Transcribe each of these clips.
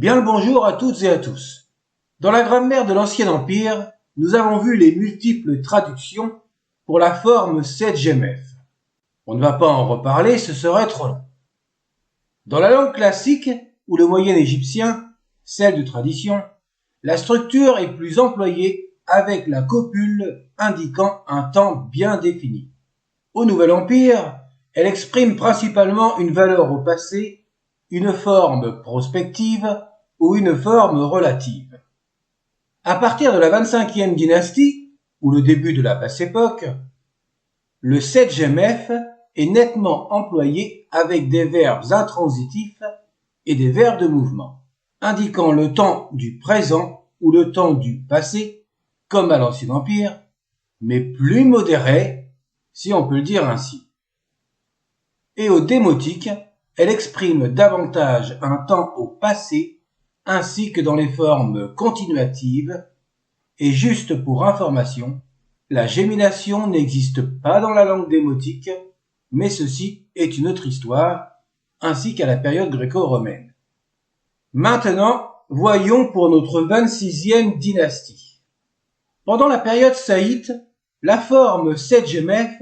Bien le bonjour à toutes et à tous. Dans la grammaire de l'Ancien Empire, nous avons vu les multiples traductions pour la forme 7gmf. On ne va pas en reparler, ce serait trop long. Dans la langue classique, ou le moyen égyptien, celle de tradition, la structure est plus employée avec la copule indiquant un temps bien défini. Au Nouvel Empire, elle exprime principalement une valeur au passé, une forme prospective ou une forme relative. À partir de la 25e dynastie, ou le début de la Basse Époque, le 7gmf est nettement employé avec des verbes intransitifs et des verbes de mouvement, indiquant le temps du présent ou le temps du passé, comme à l'Ancien Empire, mais plus modéré, si on peut le dire ainsi. Et au démotique, elle exprime davantage un temps au passé ainsi que dans les formes continuatives, et juste pour information, la gémination n'existe pas dans la langue démotique, mais ceci est une autre histoire, ainsi qu'à la période gréco-romaine. Maintenant, voyons pour notre 26e dynastie. Pendant la période saïte, la forme 7gmf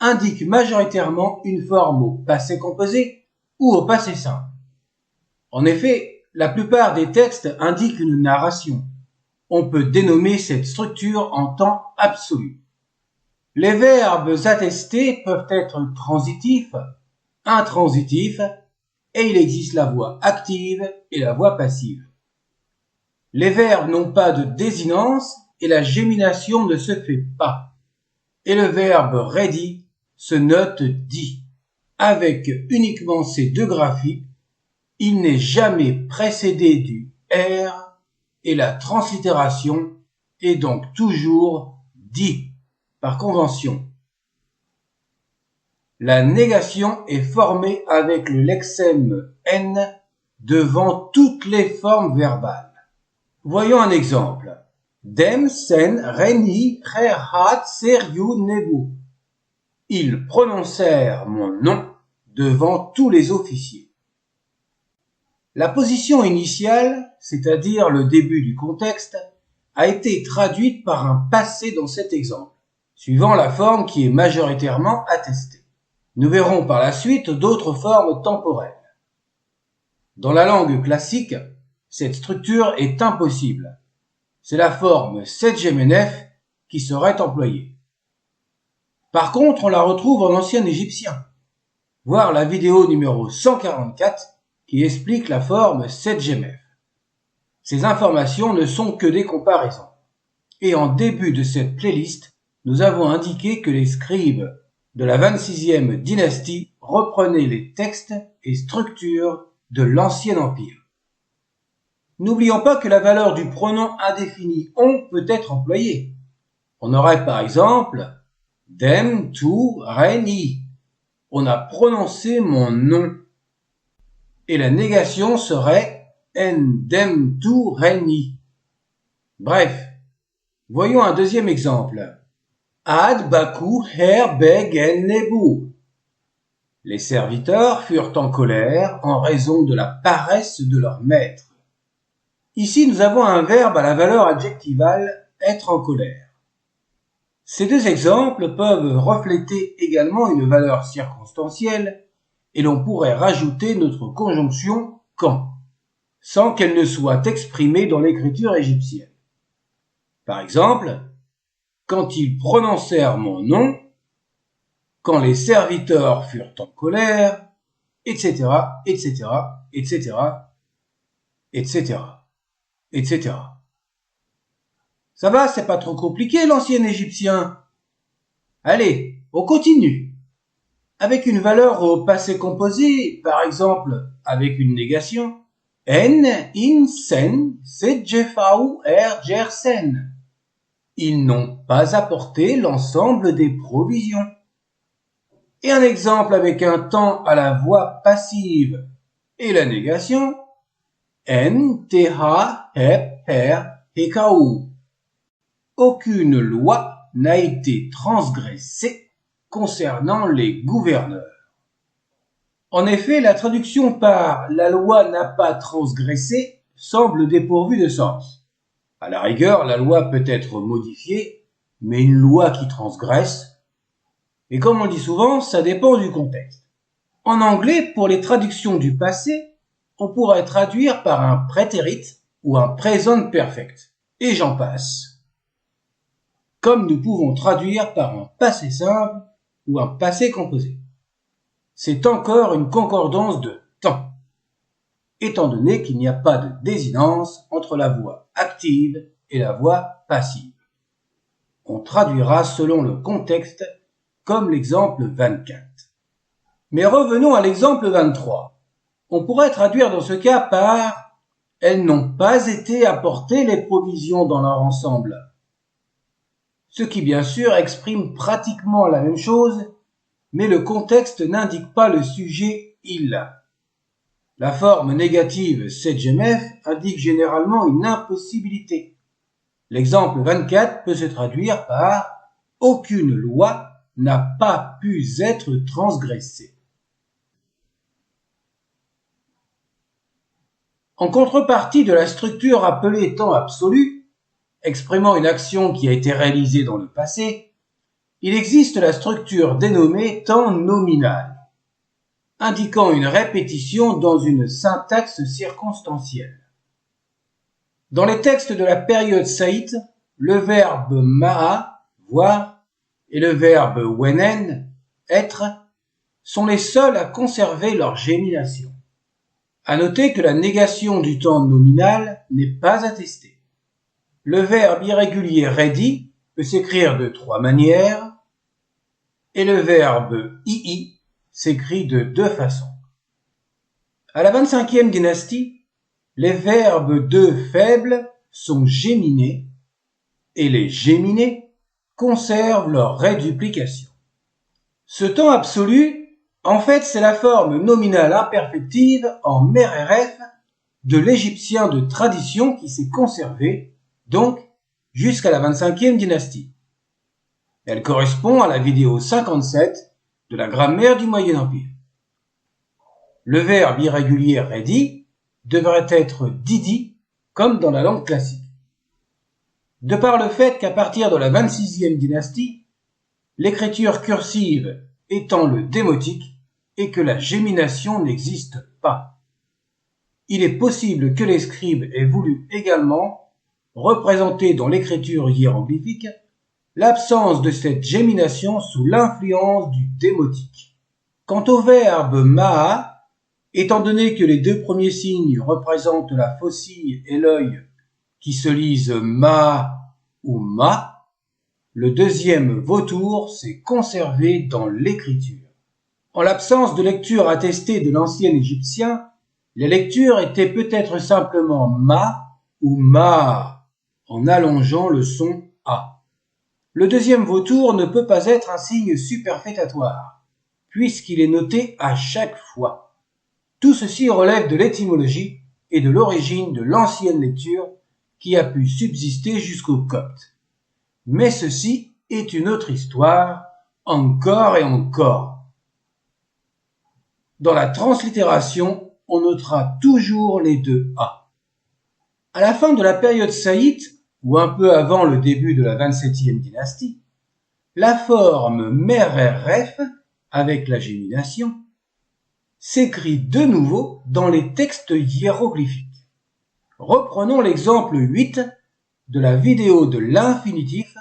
indique majoritairement une forme au passé composé ou au passé simple. En effet, la plupart des textes indiquent une narration. On peut dénommer cette structure en temps absolu. Les verbes attestés peuvent être transitifs, intransitifs, et il existe la voix active et la voix passive. Les verbes n'ont pas de désinence et la gémination ne se fait pas. Et le verbe ready se note dit. Avec uniquement ces deux graphies, il n'est jamais précédé du R et la translittération est donc toujours dit par convention. La négation est formée avec le lexème N devant toutes les formes verbales. Voyons un exemple. Dem sen reni rehat seriou nebu. Ils prononcèrent mon nom devant tous les officiers. La position initiale, c'est-à-dire le début du contexte, a été traduite par un passé dans cet exemple, suivant la forme qui est majoritairement attestée. Nous verrons par la suite d'autres formes temporelles. Dans la langue classique, cette structure est impossible. C'est la forme 7gmf qui serait employée. Par contre, on la retrouve en ancien égyptien. Voir la vidéo numéro 144 qui explique la forme 7gmf. Ces informations ne sont que des comparaisons. Et en début de cette playlist, nous avons indiqué que les scribes de la 26e dynastie reprenaient les textes et structures de l'Ancien Empire. N'oublions pas que la valeur du pronom indéfini on peut être employée. On aurait par exemple dem tu reni. On a prononcé mon nom. Et la négation serait en dem tu reni. Bref, voyons un deuxième exemple. Ad baku her beg en nebu. Les serviteurs furent en colère en raison de la paresse de leur maître. Ici, nous avons un verbe à la valeur adjectivale être en colère. Ces deux exemples peuvent refléter également une valeur circonstancielle et l'on pourrait rajouter notre conjonction quand, sans qu'elle ne soit exprimée dans l'écriture égyptienne. Par exemple, quand ils prononcèrent mon nom, quand les serviteurs furent en colère, etc., etc., etc., etc., etc. Ça va, c'est pas trop compliqué l'ancien égyptien. Allez, on continue. Avec une valeur au passé composé, par exemple avec une négation, en, in, sen, sedjefau, er, gersen. Ils n'ont pas apporté l'ensemble des provisions. Et un exemple avec un temps à la voix passive et la négation, en, teha, hep, her, hekau. Aucune loi n'a été transgressée concernant les gouverneurs. En effet, la traduction par « la loi n'a pas transgressé » semble dépourvu de sens. À la rigueur, la loi peut être modifiée, mais une loi qui transgresse, et comme on dit souvent, ça dépend du contexte. En anglais, pour les traductions du passé, on pourrait traduire par un prétérit ou un present perfect, et j'en passe. Comme nous pouvons traduire par un passé simple ou un passé composé. C'est encore une concordance de temps, étant donné qu'il n'y a pas de désinence entre la voix active et la voix passive. On traduira selon le contexte, comme l'exemple 24. Mais revenons à l'exemple 23. On pourrait traduire dans ce cas par « Elles n'ont pas été apportées les provisions dans leur ensemble », ce qui bien sûr exprime pratiquement la même chose, mais le contexte n'indique pas le sujet « il ». La forme négative CGMF indique généralement une impossibilité. L'exemple 24 peut se traduire par « Aucune loi n'a pas pu être transgressée ». En contrepartie de la structure appelée temps absolu, exprimant une action qui a été réalisée dans le passé, il existe la structure dénommée temps nominal, indiquant une répétition dans une syntaxe circonstancielle. Dans les textes de la période saïte, le verbe ma'a, voir, et le verbe wenen, être, sont les seuls à conserver leur gémination. À noter que la négation du temps nominal n'est pas attestée. Le verbe irrégulier ready peut s'écrire de 3 manières et le verbe ii s'écrit de 2 façons. À la 25e dynastie, les verbes de faibles sont géminés et les géminés conservent leur réduplication. Ce temps absolu, en fait, c'est la forme nominale imperfective en merref de l'égyptien de tradition qui s'est conservée, donc, jusqu'à la 25e dynastie. Elle correspond à la vidéo 57 de la grammaire du Moyen Empire. Le verbe irrégulier ready devrait être didi, comme dans la langue classique. De par le fait qu'à partir de la 26e dynastie, l'écriture cursive étant le démotique et que la gémination n'existe pas. Il est possible que les scribes aient voulu également représenter dans l'écriture hiéroglyphique l'absence de cette gémination sous l'influence du démotique. Quant au verbe ma'a, étant donné que les 2 premiers signes représentent la faucille et l'œil qui se lisent ma ou ma, le deuxième vautour s'est conservé dans l'écriture. En l'absence de lecture attestée de l'ancien égyptien, les lectures étaient peut-être simplement ma ou ma, en allongeant le son a. Le deuxième vautour ne peut pas être un signe superfétatoire, puisqu'il est noté à chaque fois. Tout ceci relève de l'étymologie et de l'origine de l'ancienne lecture qui a pu subsister jusqu'au copte. Mais ceci est une autre histoire, encore et encore. Dans la translittération, on notera toujours les 2 A. À la fin de la période saïte, ou un peu avant le début de la 27e dynastie, la forme merref, avec la gémination, s'écrit de nouveau dans les textes hiéroglyphiques. Reprenons l'exemple 8 de la vidéo de l'infinitif,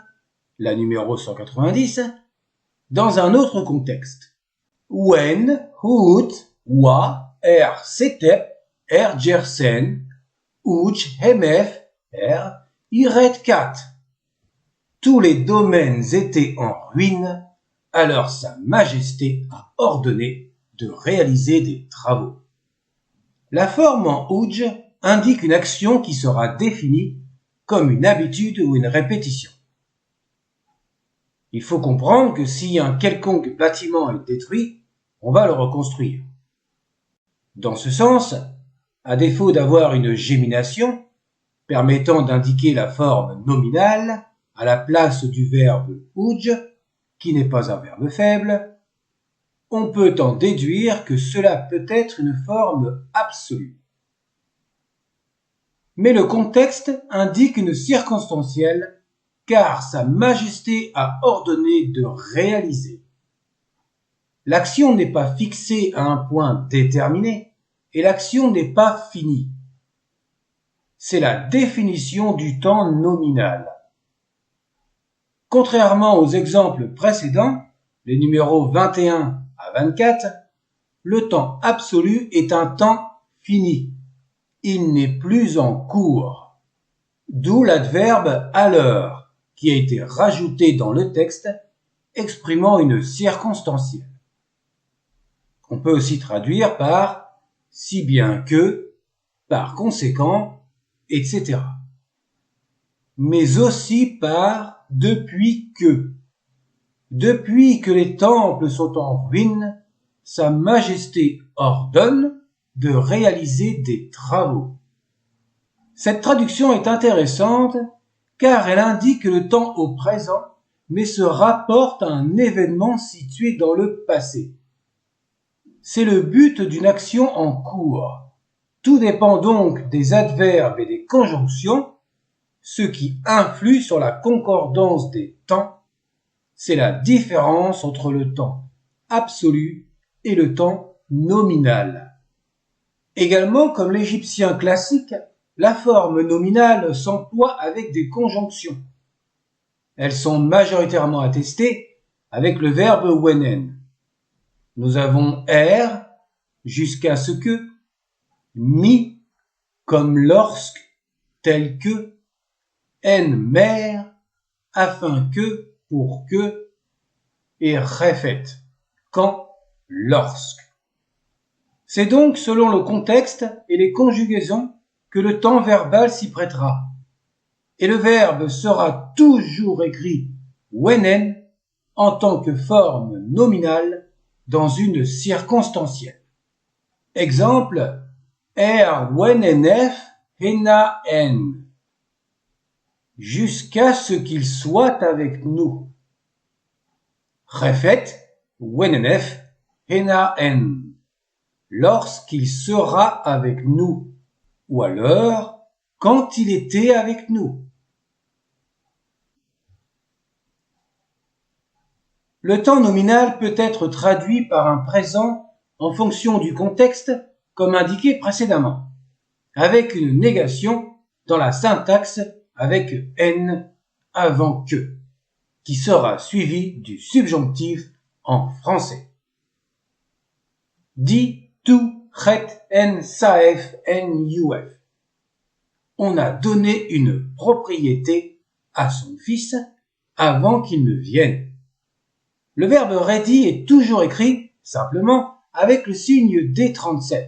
la numéro 190, dans un autre contexte. Wen, Hut, Wa, Setep, Gersen, Uch, Hemef, Iret Kat. Tous les domaines étaient en ruine, alors Sa Majesté a ordonné de réaliser des travaux. La forme en Uj indique une action qui sera définie comme une habitude ou une répétition. Il faut comprendre que si un quelconque bâtiment est détruit, on va le reconstruire. Dans ce sens, à défaut d'avoir une gémination permettant d'indiquer la forme nominale à la place du verbe uj, qui n'est pas un verbe faible, on peut en déduire que cela peut être une forme absolue. Mais le contexte indique une circonstancielle, car Sa Majesté a ordonné de réaliser. L'action n'est pas fixée à un point déterminé et l'action n'est pas finie. C'est la définition du temps nominal. Contrairement aux exemples précédents, les numéros 21 à 24, le temps absolu est un temps fini. Il n'est plus en cours. D'où l'adverbe à l'heure, qui a été rajouté dans le texte, exprimant une circonstancielle. On peut aussi traduire par si bien que, par conséquent, etc. Mais aussi par depuis que. Depuis que les temples sont en ruine, Sa Majesté ordonne de réaliser des travaux. Cette traduction est intéressante car elle indique le temps au présent, mais se rapporte à un événement situé dans le passé. C'est le but d'une action en cours. Tout dépend donc des adverbes et des conjonctions, ce qui influe sur la concordance des temps. C'est la différence entre le temps absolu et le temps nominal. Également, comme l'égyptien classique, la forme nominale s'emploie avec des conjonctions. Elles sont majoritairement attestées avec le verbe wenen. Nous avons er jusqu'à ce que, mi comme lorsque, tel que, en mer afin que, pour que, et refet quand, lorsque. C'est donc selon le contexte et les conjugaisons que le temps verbal s'y prêtera. Et le verbe sera toujours écrit wenen en tant que forme nominale dans une circonstancielle. Exemple, wenenef hena en. Jusqu'à ce qu'il soit avec nous. Refet wenenef hena en. Lorsqu'il sera avec nous, ou alors quand il était avec nous. Le temps nominal peut être traduit par un présent en fonction du contexte, comme indiqué précédemment, avec une négation dans la syntaxe avec n avant que, qui sera suivi du subjonctif en français. Di tu chet en saef en uf. On a donné une propriété à son fils avant qu'il ne vienne. Le verbe ready est toujours écrit simplement avec le signe D37,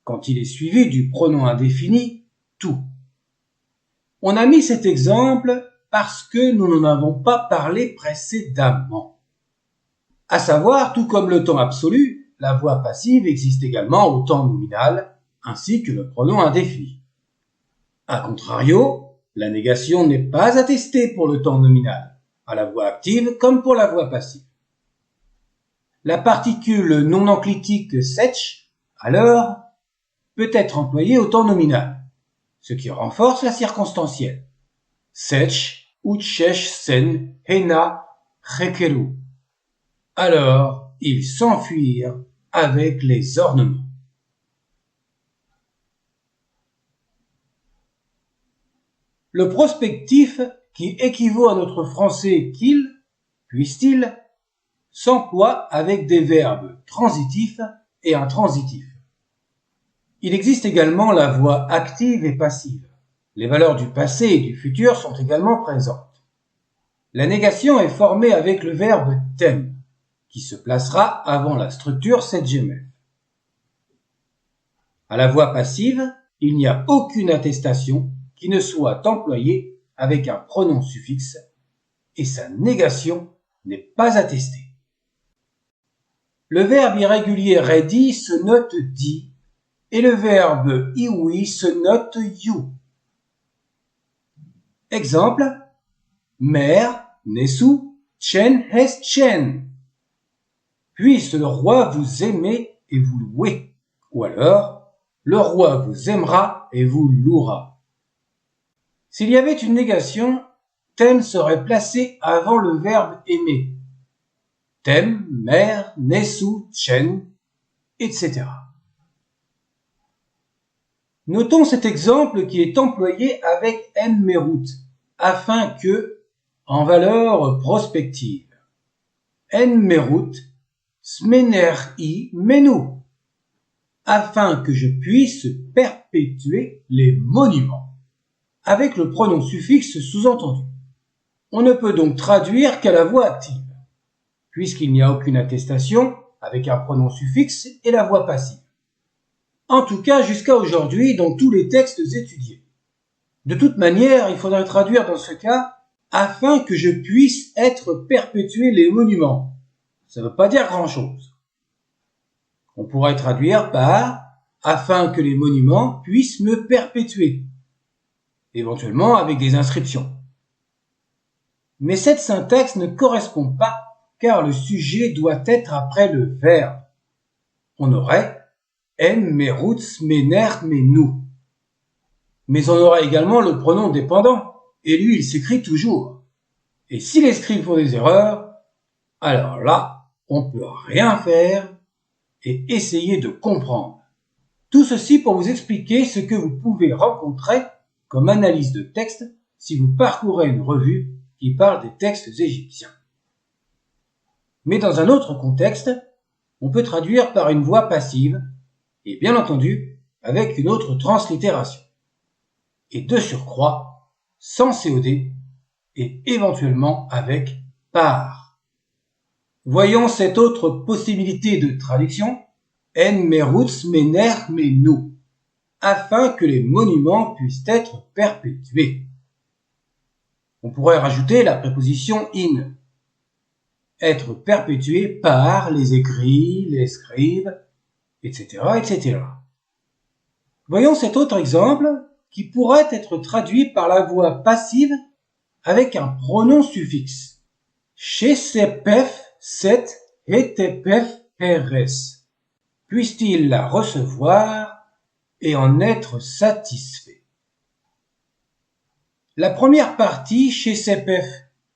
quand il est suivi du pronom indéfini tout. On a mis cet exemple parce que nous n'en avons pas parlé précédemment. À savoir, tout comme le temps absolu, la voix passive existe également au temps nominal, ainsi que le pronom indéfini. A contrario, la négation n'est pas attestée pour le temps nominal, à la voix active comme pour la voix passive. La particule non enclitique setch, alors, peut être employée au temps nominal, ce qui renforce la circonstancielle. Setch, utchesh sen, hena, rekeru. Alors, ils s'enfuirent avec les ornements. Le prospectif, qui équivaut à notre français qu'il, puisse-t-il, s'emploie avec des verbes transitifs et intransitifs. Il existe également la voix active et passive. Les valeurs du passé et du futur sont également présentes. La négation est formée avec le verbe tem, qui se placera avant la structure 7gmf. À la voix passive, il n'y a aucune attestation qui ne soit employée avec un pronom suffixe et sa négation n'est pas attestée. Le verbe irrégulier ready se note di et le verbe iwi se note you. Exemple, mère, nesu, chen hes chen. Puisse le roi vous aimer et vous louer. Ou alors, le roi vous aimera et vous louera. S'il y avait une négation, t'aimes serait placé avant le verbe aimer. T'aimes, mère, nesu, chen, etc. Notons cet exemple qui est employé avec en merut, afin que, en valeur prospective, en merut, smener i menu, afin que je puisse perpétuer les monuments, avec le pronom suffixe sous-entendu. On ne peut donc traduire qu'à la voix active, puisqu'il n'y a aucune attestation avec un pronom suffixe et la voix passive. En tout cas, jusqu'à aujourd'hui, dans tous les textes étudiés. De toute manière, il faudrait traduire dans ce cas « afin que je puisse être perpétué les monuments ». Ça ne veut pas dire grand-chose. On pourrait traduire par « afin que les monuments puissent me perpétuer », éventuellement avec des inscriptions. Mais cette syntaxe ne correspond pas car le sujet doit être après le verbe. On aurait en merut mener menu. Mais on aura également le pronom dépendant, et lui il s'écrit toujours. Et si les scribes font des erreurs, alors là, on peut rien faire et essayer de comprendre. Tout ceci pour vous expliquer ce que vous pouvez rencontrer comme analyse de texte si vous parcourez une revue qui parle des textes égyptiens. Mais dans un autre contexte, on peut traduire par une voix passive, et bien entendu avec une autre translittération. Et de surcroît, sans COD, et éventuellement avec par. Voyons cette autre possibilité de traduction, en merut mener menu, afin que les monuments puissent être perpétués. On pourrait rajouter la préposition in, être perpétué par les écrits, les scribes, etc., etc. Voyons cet autre exemple qui pourrait être traduit par la voix passive avec un pronom suffixe. Shesepef set etepef rs. Puisse-t-il la recevoir et en être satisfait? La première partie Shesepef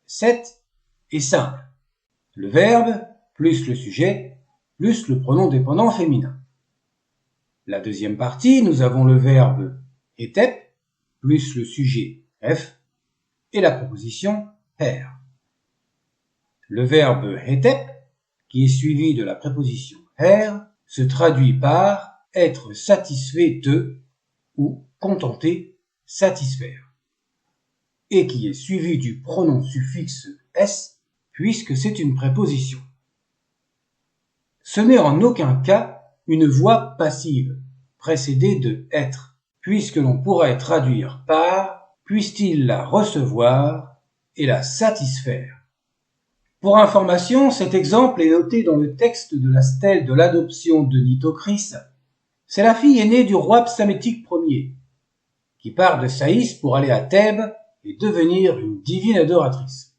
set est simple. Le verbe plus le sujet plus le pronom dépendant féminin. La deuxième partie, nous avons le verbe etep plus le sujet f et la préposition er. Le verbe etep, qui est suivi de la préposition er, se traduit par être satisfait de ou contenter, satisfaire, et qui est suivi du pronom suffixe s puisque c'est une préposition. Ce n'est en aucun cas une voix passive, précédée de être, puisque l'on pourrait traduire par « puisse-t-il la recevoir et la satisfaire ». Pour information, cet exemple est noté dans le texte de la stèle de l'adoption de Nitocris. C'est la fille aînée du roi Psamétique Ier, qui part de Saïs pour aller à Thèbes et devenir une divine adoratrice.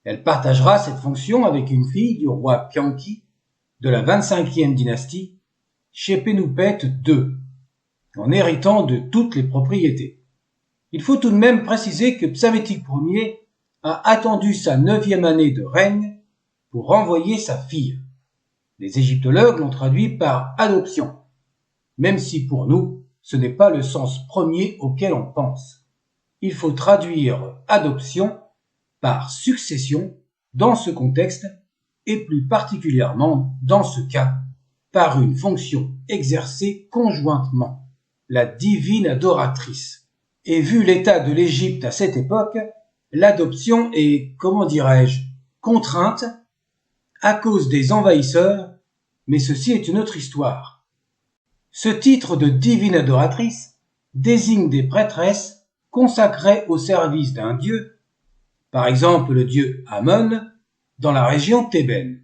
Elle partagera cette fonction avec une fille du roi Pianki de la 25e dynastie, Shepénoupet II, en héritant de toutes les propriétés. Il faut tout de même préciser que Psamétique Ier a attendu sa 9e année de règne pour renvoyer sa fille. Les égyptologues l'ont traduit par adoption, même si pour nous, ce n'est pas le sens premier auquel on pense. Il faut traduire adoption par succession dans ce contexte et plus particulièrement dans ce cas par une fonction exercée conjointement, la divine adoratrice. Et vu l'état de l'Égypte à cette époque, l'adoption est, comment dirais-je, contrainte à cause des envahisseurs, mais ceci est une autre histoire. Ce titre de divine adoratrice désigne des prêtresses consacrées au service d'un dieu, par exemple le dieu Amon, dans la région thébaine.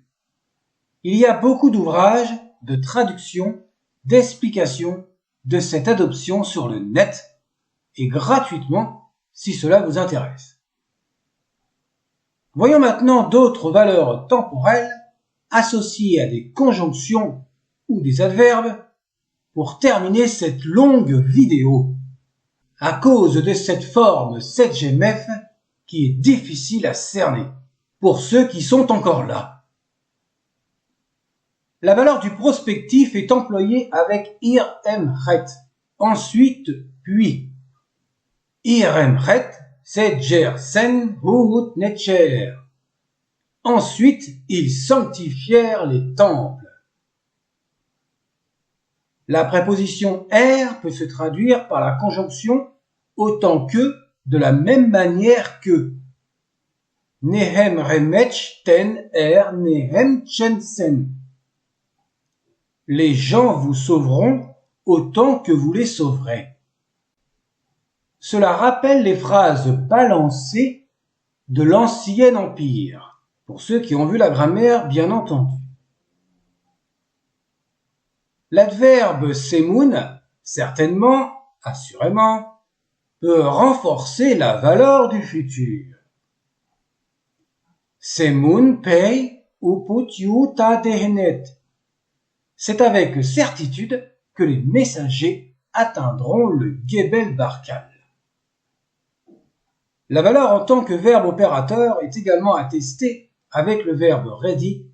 Il y a beaucoup d'ouvrages, de traductions, d'explications de cette adoption sur le net, et gratuitement si cela vous intéresse. Voyons maintenant d'autres valeurs temporelles associées à des conjonctions ou des adverbes pour terminer cette longue vidéo. à cause de cette forme 7GMF qui est difficile à cerner pour ceux qui sont encore là. La valeur du prospectif est employée avec ir-em-ret, ensuite puis. Ir-em-ret, c'est-jer-sen hout netcher. Ensuite, ils sanctifièrent les temples. La préposition er peut se traduire par la conjonction autant que, de la même manière que. Nehem remetch ten er nehem chensen. Les gens vous sauveront autant que vous les sauverez. Cela rappelle les phrases balancées de l'Ancien Empire, pour ceux qui ont vu la grammaire, bien entendu. L'adverbe semun, certainement, assurément, peut renforcer la valeur du futur. Semun pei uput yuta dehenet. C'est avec certitude que les messagers atteindront le Gebel Barkal. La valeur en tant que verbe opérateur est également attestée avec le verbe ready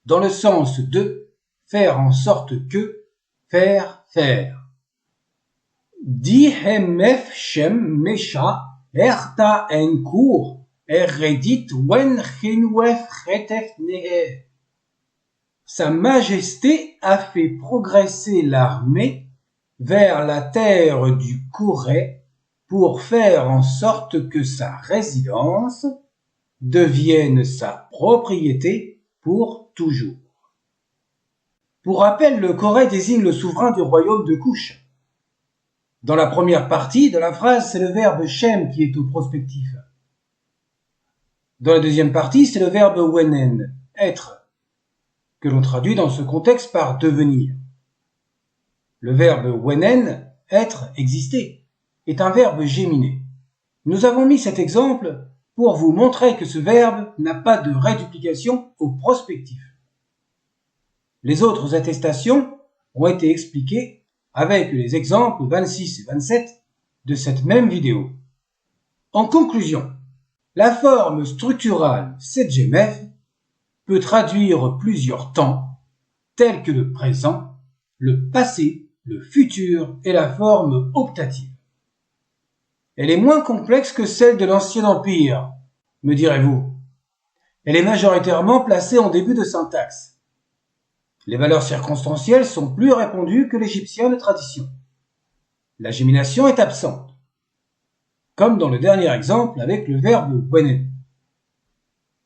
dans le sens de faire en sorte que, faire. Die hemef shem mesha erta en cour redit wen chinwef retef nehe. Sa Majesté a fait progresser l'armée vers la terre du Corée pour faire en sorte que sa résidence devienne sa propriété pour toujours. Pour rappel, le Corée désigne le souverain du royaume de Kush. Dans la première partie de la phrase, c'est le verbe shem qui est au prospectif. Dans la deuxième partie, c'est le verbe wenen, être, que l'on traduit dans ce contexte par devenir. Le verbe wenen, être, exister, est un verbe géminé. Nous avons mis cet exemple pour vous montrer que ce verbe n'a pas de réduplication au prospectif. Les autres attestations ont été expliquées avec les exemples 26 et 27 de cette même vidéo. En conclusion, la forme structurale 7GMF peut traduire plusieurs temps, tels que le présent, le passé, le futur et la forme optative. Elle est moins complexe que celle de l'Ancien Empire, me direz-vous. Elle est majoritairement placée en début de syntaxe. Les valeurs circonstancielles sont plus répandues que l'égyptien de tradition. La gémination est absente, comme dans le dernier exemple avec le verbe wenen.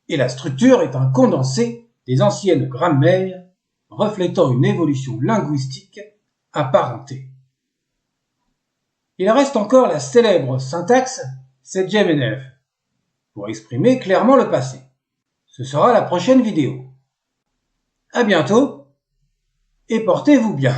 Et la structure est un condensé des anciennes grammaires, reflétant une évolution linguistique apparentée. Il reste encore la célèbre syntaxe 7GMF pour exprimer clairement le passé. Ce sera la prochaine vidéo. À bientôt et portez-vous bien.